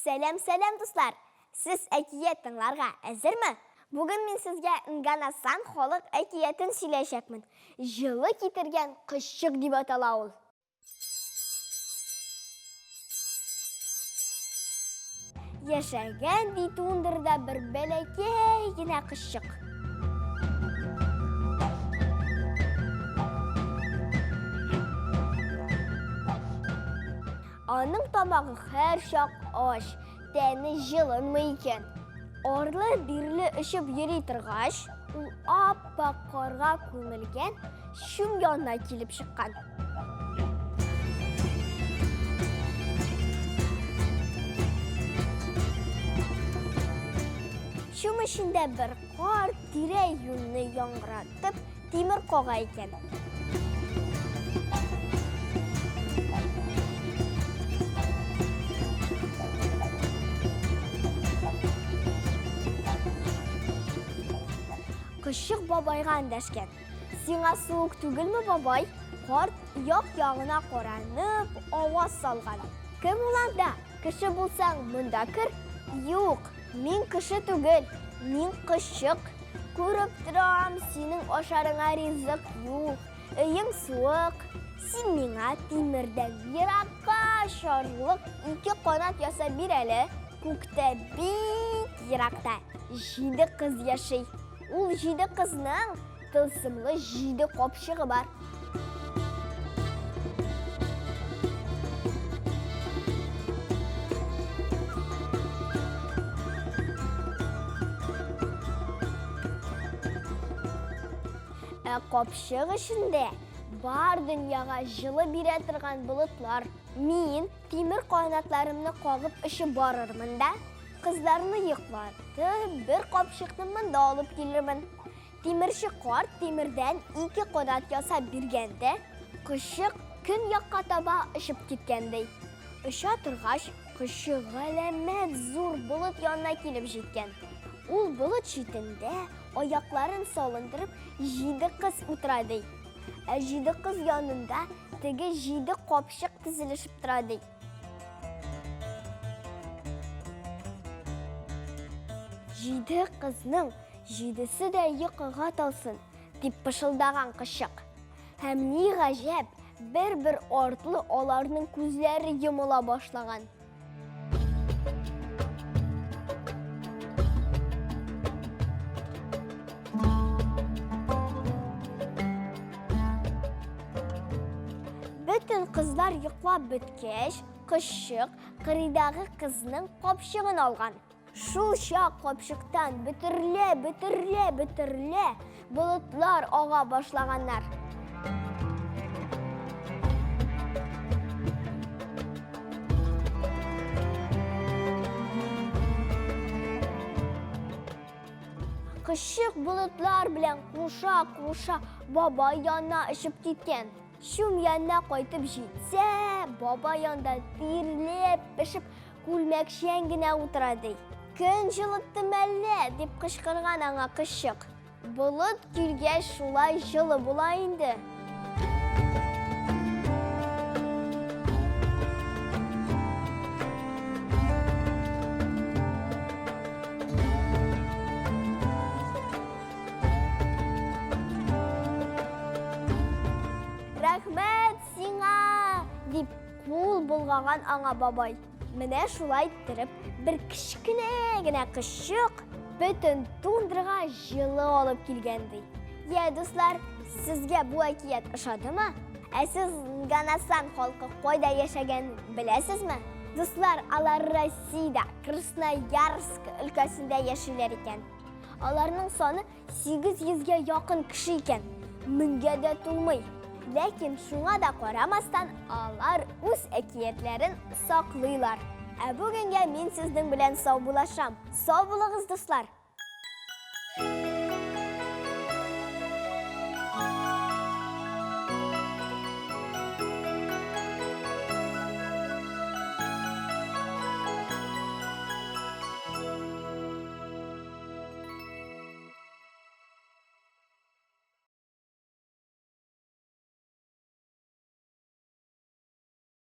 Сәлем достар. Сіз әкиет тыңларға әзірме? Бүгін мен сізге Нганасан халық әкиетін сөйлешекмін. Жылы кетірген қышық деп атала ол. Яшәгән ди туындырда бір бәләкәй генә қышық. Аның тамағы һәр шақ аш, тәні жылынмы екен. Орлы бирлі ішіп йөри тұрғаш, ул аппақ қарға көмілген шум янына келіп шыққан. Шум ішінде бір қар тире юнны яңғыратып темір қоға екен. Қышық бабайға әндәшкен. Сиңа суық түгілмі, бабай? Қарт яқ-яғына қоранып, аваз салған. Кім оланда? Кіші болсаң, мұнда кір? Юқ, мен кіші түгіл, мен қышық. Көріп тұрам, сенің ошарыңа ризық юқ. Үйің суық. Сен меңа темірден ераққа шарлық 2 қанат яса бір әлі. Көкті бейт ерақта жиді қыз яшай. Ул жиді қызның тылсымлы жиді қопшығы бар. Қопшық ішінде бар дүнияға жылы бере тұрған бұлытлар. Мен темір қойнатларымны қоғып іші барырмын да, қызларны йықларды, бір қопшықты мұнда алып келірмін. Темірші қарт темірден 2 қонат яса бергенде, қышық күн яққа таба ішіп кеткендей. Үша тұрғаш, қышық ғаләмәт зор бұлыт янына келіп жеткен. Ол бұлыт шетінде аяқларын салындырып, жиді қыз ұтырады. Жиді қыз янында тігі жиді қопшық тізілішіп тұрады. Жиді қызның жидісі дә йықыға талсын, деп пышылдаған қышық. Һәм не ғажап, бір-бір артлы оларның көзлері йымыла башлаған. Бүтін қызлар йықлап біткеш, қышық қырыдағы қызның қопшығын алған. Шул шақ қопшықтан бітірле бұлытлар аға башлағандар. Қышық бұлытлар білен қуша баба янына ішіп кеткен. Шум янына қойтып жетсе, баба янда тирлеп ішіп күлмәкшен генә отырады. Күн жылытты мәлі деп қышқырған аңа қышық. Бұлыт келге шулай жылы бола енді. Рахмет сиңа деп қол болғаған аңа бабай. Менә шулай тұрып, бір кішкене қышық бүтін тундырға жылы алып келгенді. Достар, сізге бұл әкиет ұшадымы? Сіз Нганасан халқы қойда яшәгәнен білесізме? Достар, алар Россияда, Красноярск өлкәсендә яшиләр икән. Аларның саны 800-ге якын кеше икән. 1000-гә дә тулмый. Ләкин шуңа да қарамастан, алар үз әкиятләрен саклыйлар. Бүгінге мен сіздің білән сау булашам. Сау булыгыз, достар!